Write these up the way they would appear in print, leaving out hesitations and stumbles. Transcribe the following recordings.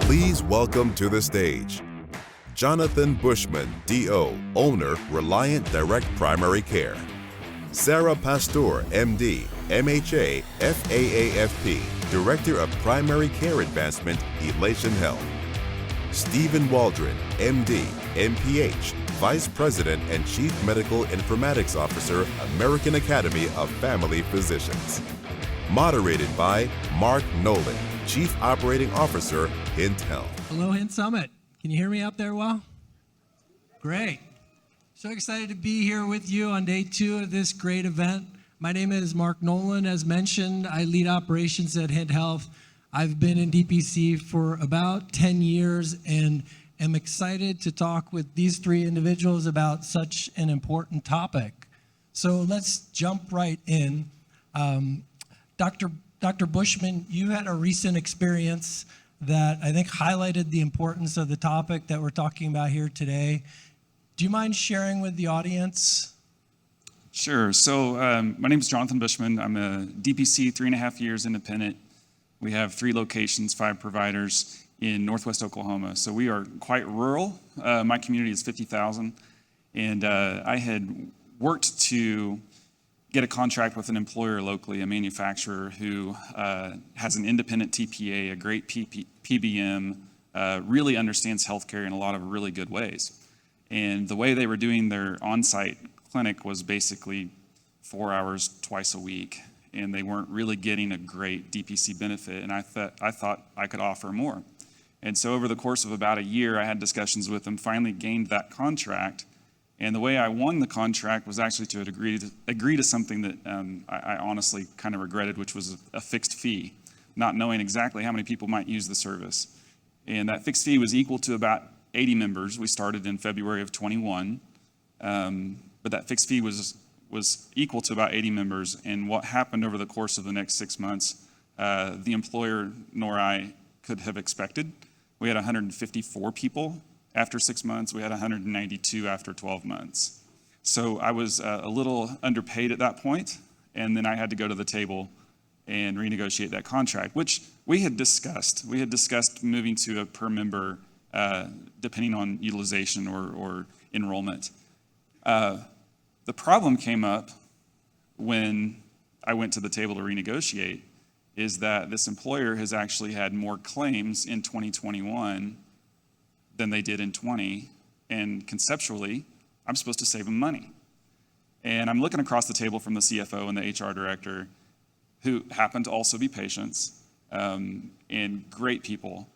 Please welcome to the stage Jonathan Bushman, DO, owner, Reliant Direct Primary Care. Sara Pastoor, MD, MHA, FAAFP, Director of Primary Care Advancement, Elation Health. Stephen Waldren, MD, MPH, Vice President and Chief Medical Informatics Officer, American Academy of Family Physicians. Moderated by Mark Nolan, Chief Operating Officer, Hint Health. Hello, Hint Summit. Can you hear me up there well? Great. So excited to be here with you on day 2 of this great event. My name is Mark Nolan. As mentioned, I lead operations at Hint Health. I've been in DPC for about 10 years and am excited to talk with these 3 individuals about such an important topic. So let's jump right in. Dr. Bushman, you had a recent experience that I think highlighted the importance of the topic that we're talking about here today. Do you mind sharing with the audience? Sure. So my name is Jonathan Bushman. I'm a DPC 3.5 years independent. We have 3 locations, 5 providers in Northwest Oklahoma. So we are quite rural. My community is 50,000. And I had worked to get a contract with an employer locally, a manufacturer who has an independent TPA, a great PBM, really understands healthcare in a lot of really good ways. And the way they were doing their on-site clinic was basically 4 hours twice a week, and they weren't really getting a great DPC benefit, and I thought I could offer more. And so over the course of about a year, I had discussions with them, finally gained that contract. And the way I won the contract was actually to agree to something that I honestly kind of regretted, which was a fixed fee, not knowing exactly how many people might use the service. And that fixed fee was equal to about 80 members. We started in February of 21, but that fixed fee was equal to about 80 members. And what happened over the course of the next 6 months, the employer nor I could have expected. We had 154 people. After 6 months, we had 192 after 12 months. So I was a little underpaid at that point, and then I had to go to the table and renegotiate that contract, which we had discussed. We had discussed moving to a per member, depending on utilization or enrollment. The problem came up when I went to the table to renegotiate, is that this employer has actually had more claims in 2021 than they did in 20, and conceptually, I'm supposed to save them money. And I'm looking across the table from the CFO and the HR director, who happen to also be patients and great people.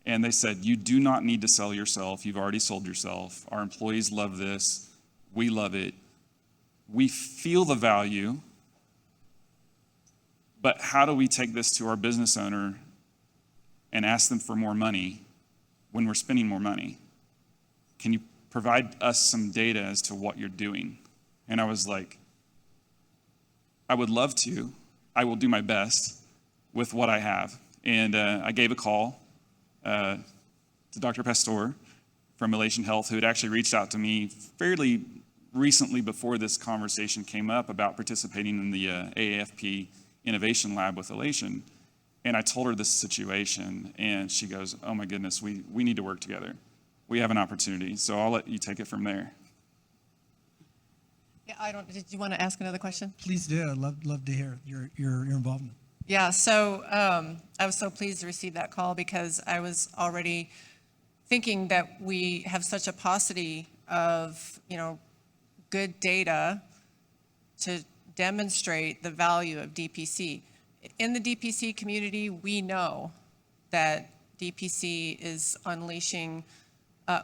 And they said, you do not need to sell yourself. You've already sold yourself. Our employees love this. We love it. We feel the value, but how do we take this to our business owner and ask them for more money when we're spending more money? Can you provide us some data as to what you're doing? And I was like, I would love to. I will do my best with what I have. And I gave a call to Dr. Pastoor from Elation Health, who had actually reached out to me fairly recently before this conversation came up about participating in the AAFP Innovation Lab with Elation. And I told her this situation, and she goes, oh my goodness, we need to work together. We have an opportunity, so I'll let you take it from there. Yeah, did you want to ask another question? Please do. I'd love to hear your involvement. Yeah, so I was so pleased to receive that call because I was already thinking that we have such a paucity of, good data to demonstrate the value of DPC. In the DPC community, we know that DPC is unleashing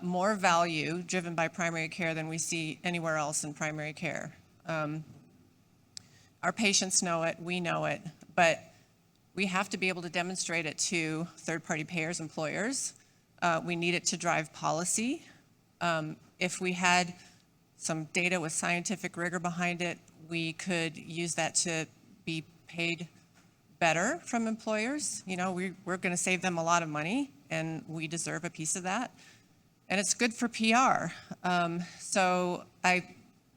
more value driven by primary care than we see anywhere else in primary care. Our patients know it, we know it, but we have to be able to demonstrate it to third-party payers, employers. We need it to drive policy. If we had some data with scientific rigor behind it, we could use that to be paid better from employers. We're going to save them a lot of money, and we deserve a piece of that. And it's good for PR. So I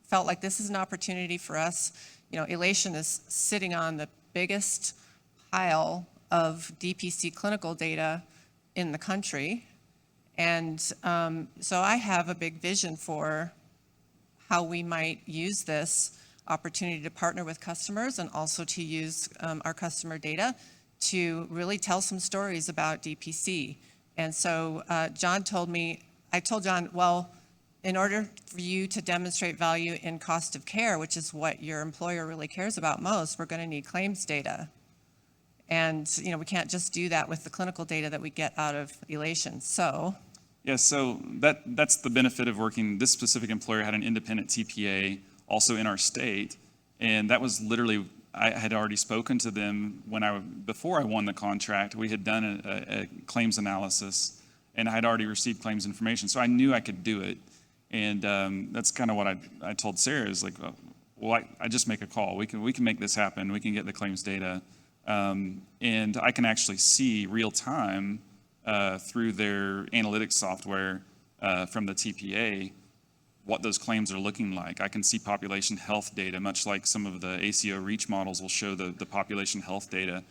felt like this is an opportunity for us. Elation is sitting on the biggest pile of DPC clinical data in the country. And so I have a big vision for how we might use this opportunity to partner with customers and also to use our customer data to really tell some stories about DPC. And so John told me, I told John, well, in order for you to demonstrate value in cost of care, which is what your employer really cares about most, we're going to need claims data. And we can't just do that with the clinical data that we get out of Elation. So Yeah, so that's the benefit of working. This specific employer had an independent TPA also in our state, and that was literally, I had already spoken to them before I won the contract. We had done a claims analysis, and I had already received claims information, so I knew I could do it. And that's kind of what I told Sara is like, well, I just make a call. We can make this happen. We can get the claims data, and I can actually see real time through their analytics software from the TPA what those claims are looking like. I can see population health data, much like some of the ACO REACH models will show the population health data.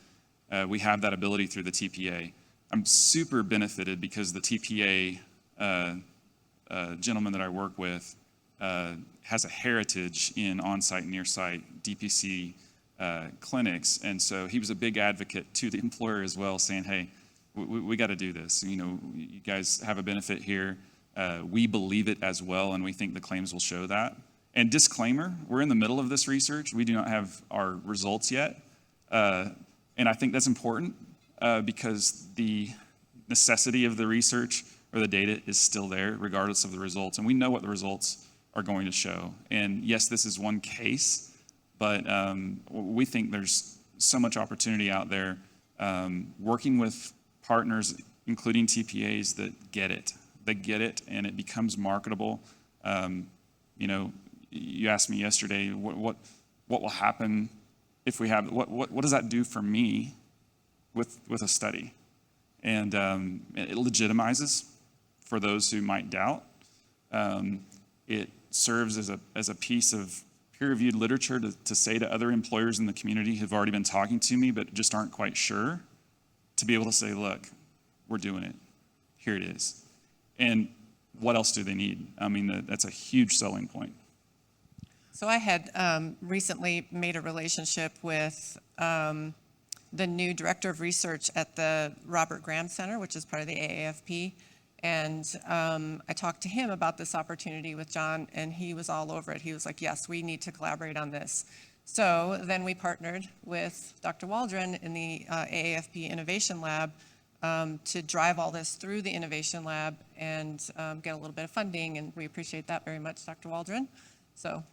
We have that ability through the TPA. I'm super benefited because the TPA gentleman that I work with has a heritage in on-site, near-site DPC clinics, and so he was a big advocate to the employer as well, saying, hey, we got to do this. You guys have a benefit here. We believe it as well, and we think the claims will show that. And disclaimer, we're in the middle of this research. We do not have our results yet. And I think that's important because the necessity of the research or the data is still there regardless of the results. And we know what the results are going to show. And yes, this is one case, but we think there's so much opportunity out there working with partners, including TPAs that get it. They get it, and it becomes marketable. You asked me yesterday, what will happen if we have, what does that do for me with a study? And it legitimizes for those who might doubt. It serves as a piece of peer-reviewed literature to say to other employers in the community who've already been talking to me but just aren't quite sure, to be able to say, look, we're doing it. Here it is. And what else do they need? I mean, that's a huge selling point. So I had recently made a relationship with the new director of research at the Robert Graham Center, which is part of the AAFP. And I talked to him about this opportunity with John, and he was all over it. He was like, yes, we need to collaborate on this. So then we partnered with Dr. Waldren in the AAFP Innovation Lab to drive all this through the Innovation Lab and get a little bit of funding, and we appreciate that very much, Dr. Waldren. So,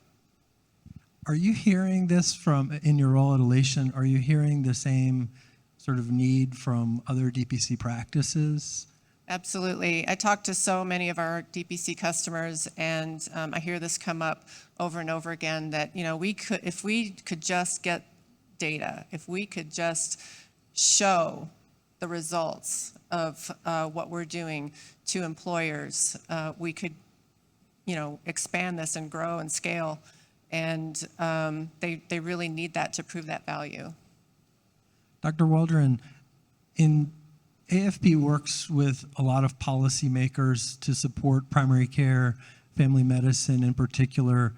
Are you hearing this in your role at Elation? Are you hearing the same sort of need from other DPC practices? absolutely. I talk to so many of our DPC customers, and I hear this come up over and over again that, if we could just get data, if we could just show the results of what we're doing to employers, we could, expand this and grow and scale. And they really need that to prove that value. Dr. Waldren, AFP works with a lot of policymakers to support primary care, family medicine in particular.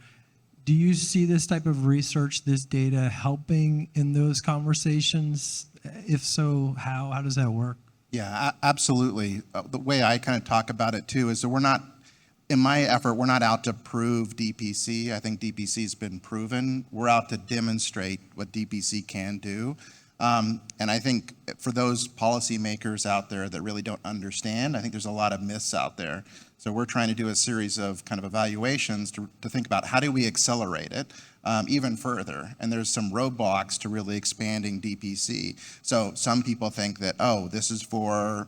Do you see this type of research, this data, helping in those conversations? If so, how? How does that work? Yeah, absolutely. The way I kind of talk about it too is that we're not out to prove DPC. I think DPC has been proven. We're out to demonstrate what DPC can do. And I think for those policymakers out there that really don't understand, I think there's a lot of myths out there. So we're trying to do a series of kind of evaluations to think about how do we accelerate it even further. And there's some roadblocks to really expanding DPC. So some people think that, this is for,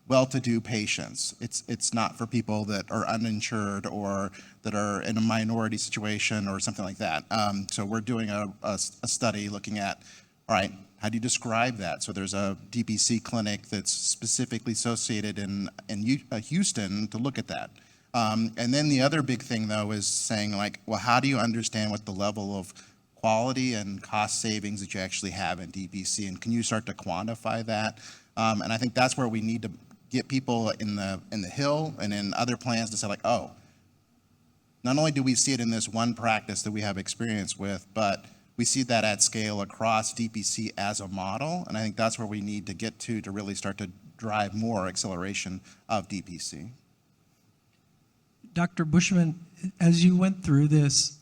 well-to-do patients. It's not for people that are uninsured or that are in a minority situation or something like that. So we're doing a study looking at, all right, how do you describe that? So there's a DPC clinic that's specifically associated in Houston to look at that. And then the other big thing, though, is saying, how do you understand what the level of quality and cost savings that you actually have in DPC? And can you start to quantify that? And I think that's where we need to get people in the Hill and in other plans to say like, oh, not only do we see it in this one practice that we have experience with, but we see that at scale across DPC as a model. And I think that's where we need to get to really start to drive more acceleration of DPC. Dr. Bushman, as you went through this,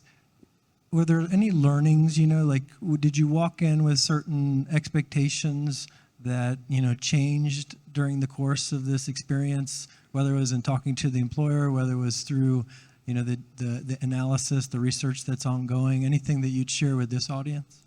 were there any learnings, like did you walk in with certain expectations that, changed during the course of this experience, whether it was in talking to the employer, whether it was through, the analysis, the research that's ongoing, anything that you'd share with this audience?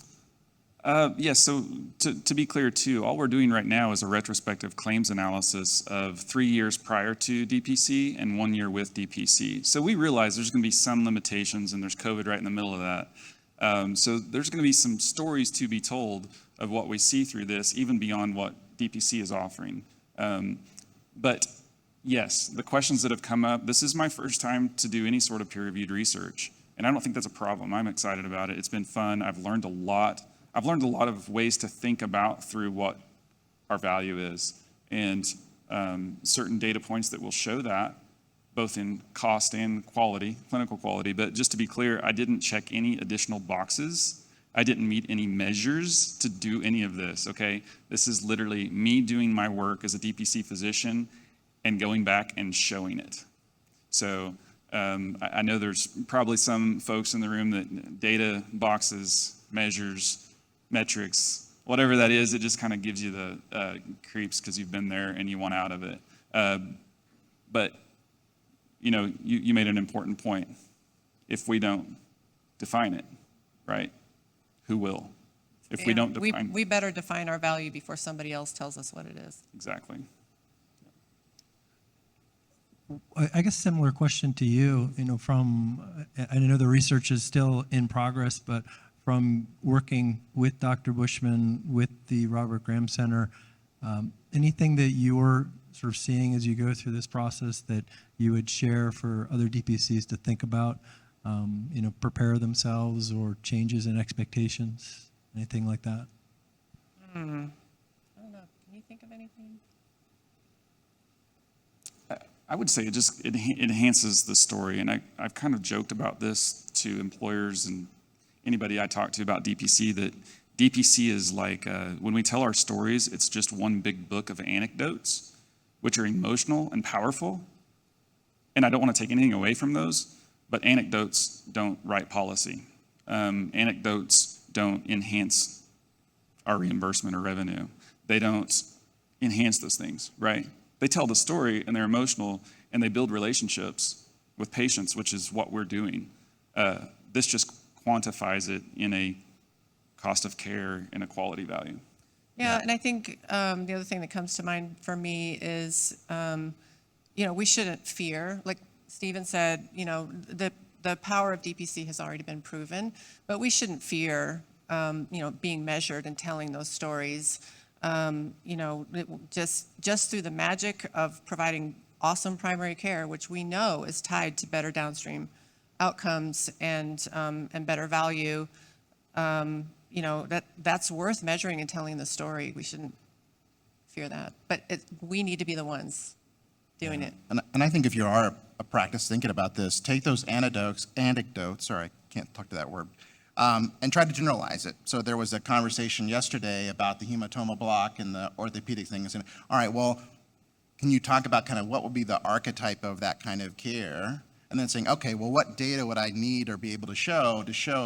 Yes, so to be clear too, all we're doing right now is a retrospective claims analysis of 3 years prior to DPC and 1 year with DPC. So we realize there's going to be some limitations and there's COVID right in the middle of that. So there's going to be some stories to be told of what we see through this, even beyond what DPC is offering. But yes, the questions that have come up, this is my first time to do any sort of peer-reviewed research. And I don't think that's a problem. I'm excited about it. It's been fun. I've learned a lot. I've learned a lot of ways to think about through what our value is, and certain data points that will show that, both in cost and quality, clinical quality. But just to be clear, I didn't check any additional boxes. I didn't meet any measures to do any of this, okay? This is literally me doing my work as a DPC physician and going back and showing it. So I know there's probably some folks in the room that data, boxes, measures, metrics, whatever that is, it just kind of gives you the creeps because you've been there and you want out of it. But, you made an important point. If we don't define it, right, who will? If we don't define we better define our value before somebody else tells us what it is. Exactly. I guess similar question to you, I know the research is still in progress, but from working with Dr. Bushman, with the Robert Graham Center, anything that you're sort of seeing as you go through this process that you would share for other DPCs to think about, prepare themselves, or changes in expectations, anything like that? I don't know. Can you think of anything? I would say it enhances the story, and I've kind of joked about this to employers and anybody I talk to about DPC, that DPC is like, when we tell our stories, it's just one big book of anecdotes, which are emotional and powerful. And I don't want to take anything away from those, but anecdotes don't write policy. Anecdotes don't enhance our reimbursement or revenue. They don't enhance those things, right? They tell the story and they're emotional and they build relationships with patients, which is what we're doing. This just quantifies it in a cost of care and a quality value. Yeah, and I think the other thing that comes to mind for me is, we shouldn't fear. Like Stephen said, the power of DPC has already been proven, but we shouldn't fear, being measured and telling those stories. Just through the magic of providing awesome primary care, which we know is tied to better downstream outcomes and better value, that's worth measuring and telling the story. We shouldn't fear that, but we need to be the ones doing it. And I think if you are a practice thinking about this, take those anecdotes, sorry, I can't talk to that word, and try to generalize it. So there was a conversation yesterday about the hematoma block and the orthopedic things. And all right, well, can you talk about kind of what would be the archetype of that kind of care? And then saying, okay, well, what data would I need or be able to show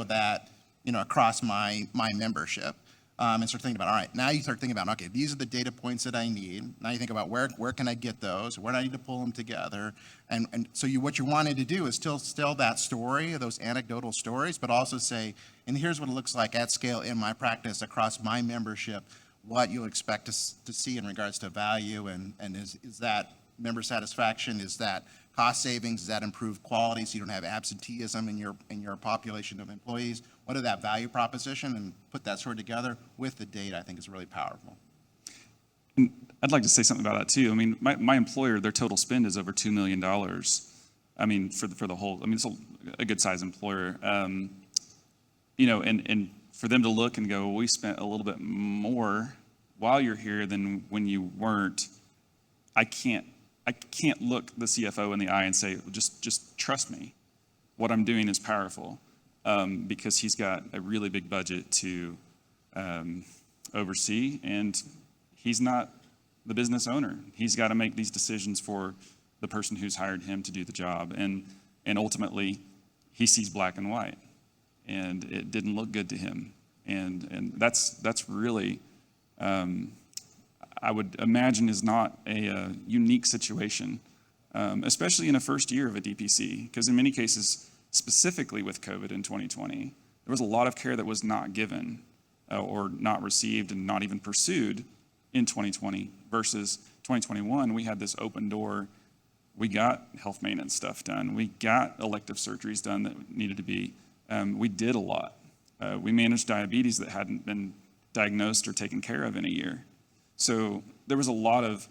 that, across my membership? And start thinking about, all right, now you start thinking about, okay, these are the data points that I need. Now you think about where can I get those? Where do I need to pull them together? And so what you wanted to do is still tell that story, those anecdotal stories, but also say, and here's what it looks like at scale in my practice across my membership, what you'll expect to see in regards to value, and is that member satisfaction, is that cost savings, is that improved quality so you don't have absenteeism in your population of employees? What is that value proposition? And put that sort of together with the data, I think is really powerful. And I'd like to say something about that too. I mean, my employer, their total spend is over $2 million. I mean, for the whole, it's a good size employer. And for them to look and go, well, we spent a little bit more while you're here than when you weren't, I can't look the CFO in the eye and say, just trust me. What I'm doing is powerful, because he's got a really big budget to oversee, and he's not the business owner. He's got to make these decisions for the person who's hired him to do the job, and ultimately, he sees black and white, and it didn't look good to him, and that's really, I would imagine, is not a unique situation, especially in a first year of a DPC, because in many cases, specifically with COVID in 2020, there was a lot of care that was not given or not received and not even pursued in 2020 versus 2021. We had this open door. We got health maintenance stuff done. We got elective surgeries done that needed to be. We did a lot. We managed diabetes that hadn't been diagnosed or taken care of in a year. So there was a lot of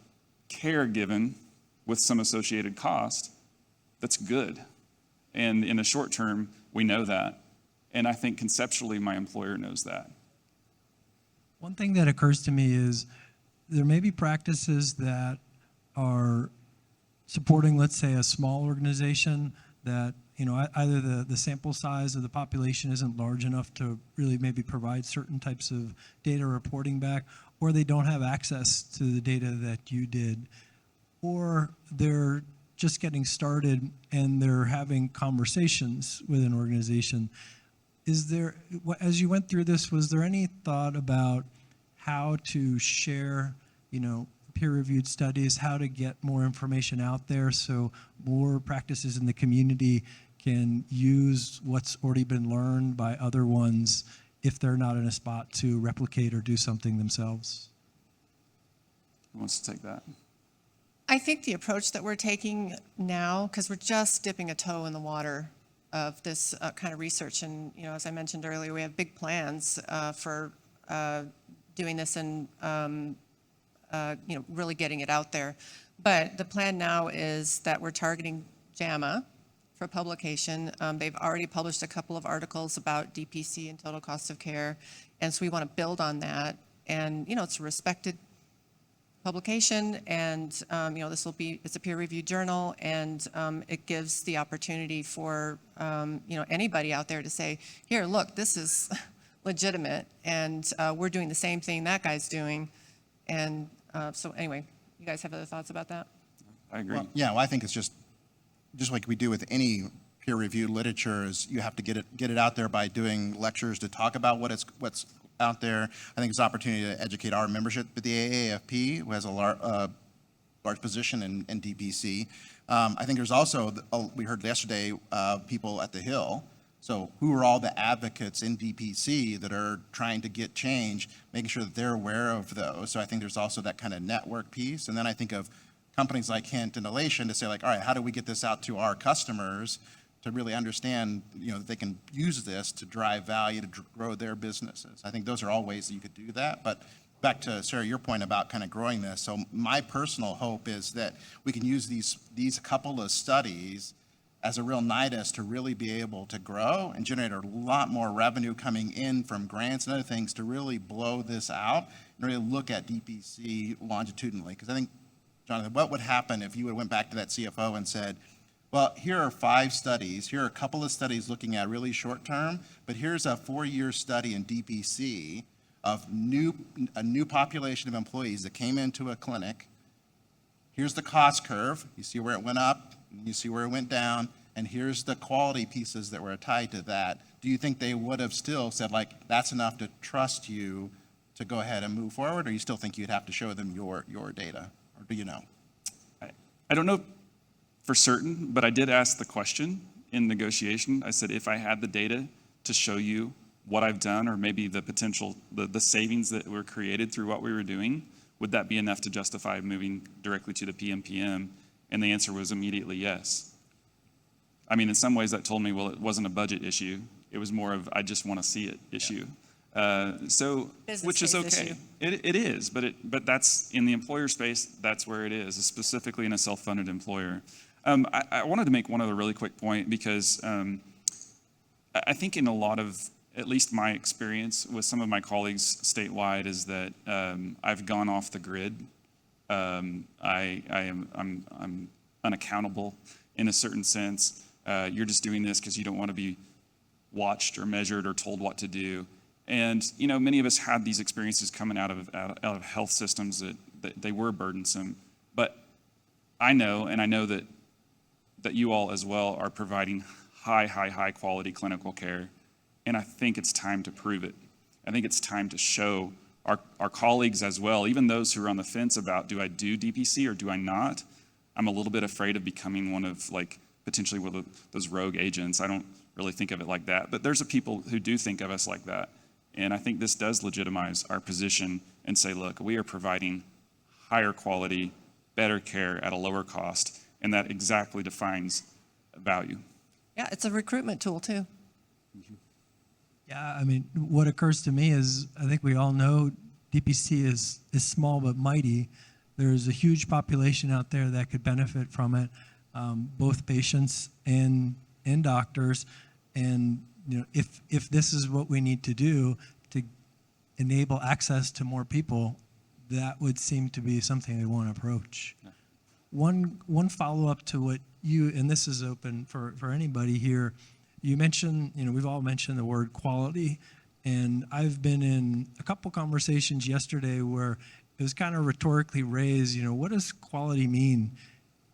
care given with some associated cost that's good. And in the short term, we know that. And I think conceptually, my employer knows that. One thing that occurs to me is there may be practices that are supporting, let's say, a small organization that, either the sample size of the population isn't large enough to really maybe provide certain types of data reporting back, or they don't have access to the data that you did, or they're just getting started and they're having conversations with an organization. Is there, as you went through this, was there any thought about how to share, peer-reviewed studies, how to get more information out there so more practices in the community can use what's already been learned by other ones if they're not in a spot to replicate or do something themselves? Who wants to take that? I think the approach that we're taking now, because we're just dipping a toe in the water of this kind of research, and as I mentioned earlier, we have big plans for doing this and really getting it out there. But the plan now is that we're targeting JAMA for publication. They've already published a couple of articles about DPC and total cost of care, and so we want to build on that. And it's a respected publication, and it's a peer-reviewed journal, and it gives the opportunity for anybody out there to say, here, look, this is legitimate, and we're doing the same thing that guy's doing. And so anyway, you guys have other thoughts about that? I agree. Well, I think it's just like we do with any peer-reviewed literature, is you have to get it out there by doing lectures to talk about what's out there. I think it's an opportunity to educate our membership at the FAAFP, who has a large position in DPC. I think there's also, we heard yesterday, people at the Hill. So who are all the advocates in DPC that are trying to get change, making sure that they're aware of those. So I think there's also that kind of network piece. And then I think of companies like Hint and Elation to say, like, all right, how do we get this out to our customers to really understand, that they can use this to drive value, to grow their businesses. I think those are all ways that you could do that. But back to, Sara, your point about kind of growing this. So my personal hope is that we can use these couple of studies as a real nidus to really be able to grow and generate a lot more revenue coming in from grants and other things to really blow this out and really look at DPC longitudinally. Because I think, Jonathan, what would happen if you would went back to that CFO and said, well, here are 5 studies. Here are a couple of studies looking at really short term, but here's a 4-year study in DPC of a new population of employees that came into a clinic. Here's the cost curve. You see where it went up, you see where it went down, and here's the quality pieces that were tied to that. Do you think they would have still said, like, that's enough to trust you to go ahead and move forward, or you still think you'd have to show them your data, or do you know? I don't know for certain, but I did ask the question in negotiation. I said, if I had the data to show you what I've done, or maybe the potential, the savings that were created through what we were doing, would that be enough to justify moving directly to the PMPM? And the answer was immediately yes. I mean, in some ways that told me, well, it wasn't a budget issue. It was more of, I just want to see it issue. Which is okay. It is, but that's in the employer space, that's where it is, specifically in a self-funded employer. I wanted to make one other really quick point because I think in a lot of at least my experience with some of my colleagues statewide is that I've gone off the grid. I'm unaccountable in a certain sense. You're just doing this because you don't want to be watched or measured or told what to do. And many of us had these experiences coming out of health systems that they were burdensome. But I know that you all as well are providing high quality clinical care. And I think it's time to prove it. I think it's time to show our colleagues as well, even those who are on the fence about, do I do DPC or do I not? I'm a little bit afraid of becoming one of potentially one of those rogue agents. I don't really think of it like that, but there's people who do think of us like that. And I think this does legitimize our position and say, look, we are providing higher quality, better care at a lower cost, and that exactly defines value. Yeah, it's a recruitment tool too. Yeah, I mean, what occurs to me is, I think we all know DPC is small but mighty. There's a huge population out there that could benefit from it, both patients and doctors. And if this is what we need to do to enable access to more people, that would seem to be something we want to approach. Yeah. One follow-up to what you, and this is open for anybody here, you mentioned, we've all mentioned the word quality, and I've been in a couple conversations yesterday where it was kind of rhetorically raised, what does quality mean?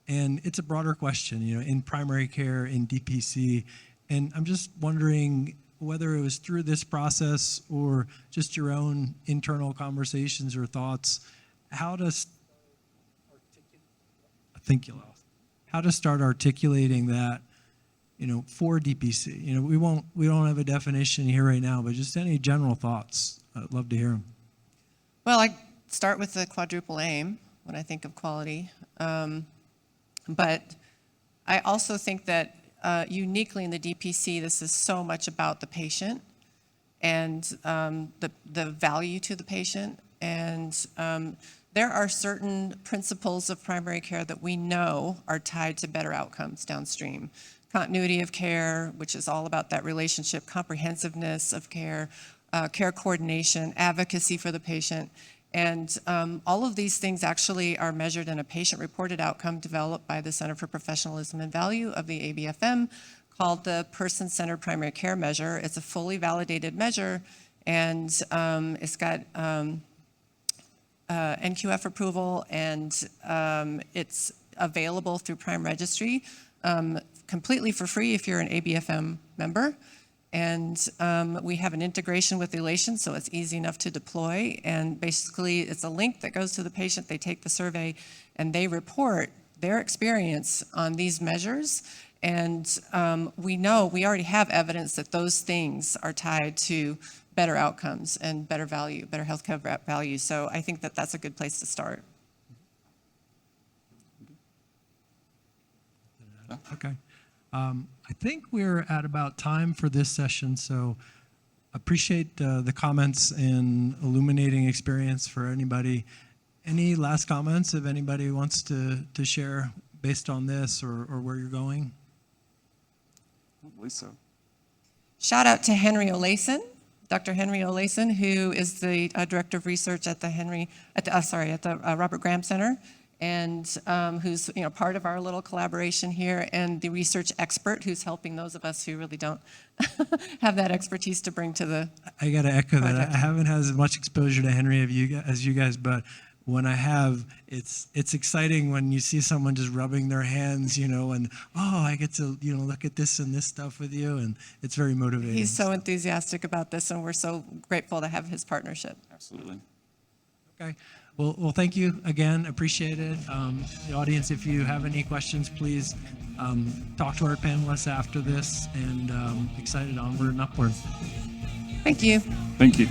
And it's a broader question, in primary care, in DPC, and I'm just wondering whether it was through this process or just your own internal conversations or thoughts, how to start articulating that, for DPC. We don't have a definition here right now, but just any general thoughts. I'd love to hear them. Well, I start with the quadruple aim when I think of quality. But I also think that uniquely in the DPC, this is so much about the patient and the value to the patient. And there are certain principles of primary care that we know are tied to better outcomes downstream. Continuity of care, which is all about that relationship, comprehensiveness of care, care coordination, advocacy for the patient. And all of these things actually are measured in a patient-reported outcome developed by the Center for Professionalism and Value of the ABFM called the Person-Centered Primary Care Measure. It's a fully validated measure, and it's got NQF approval, and it's available through Prime Registry completely for free if you're an ABFM member. And we have an integration with Elation, so it's easy enough to deploy. And basically, it's a link that goes to the patient. They take the survey, and they report their experience on these measures. And we already have evidence that those things are tied to better outcomes and better value, better healthcare value. So I think that that's a good place to start. Okay. I think we're at about time for this session, so appreciate the comments and illuminating experience for anybody. Any last comments if anybody wants to share based on this or where you're going? I believe so. Shout out to Henry Olason, Dr. Henry Olason, who is the Director of Research at the Robert Graham Center, and who's part of our little collaboration here, and the research expert who's helping those of us who really don't have that expertise to bring to the I got to echo project. that. I haven't had as much exposure to Henry as you guys, but when I have, it's exciting when you see someone just rubbing their hands, and I get to look at this and this stuff with you, and it's very motivating. He's so enthusiastic about this, and we're so grateful to have his partnership. Absolutely. Okay. Well, thank you again. Appreciate it. The audience, if you have any questions, please talk to our panelists after this, and excited onward and upward. Thank you. Thank you.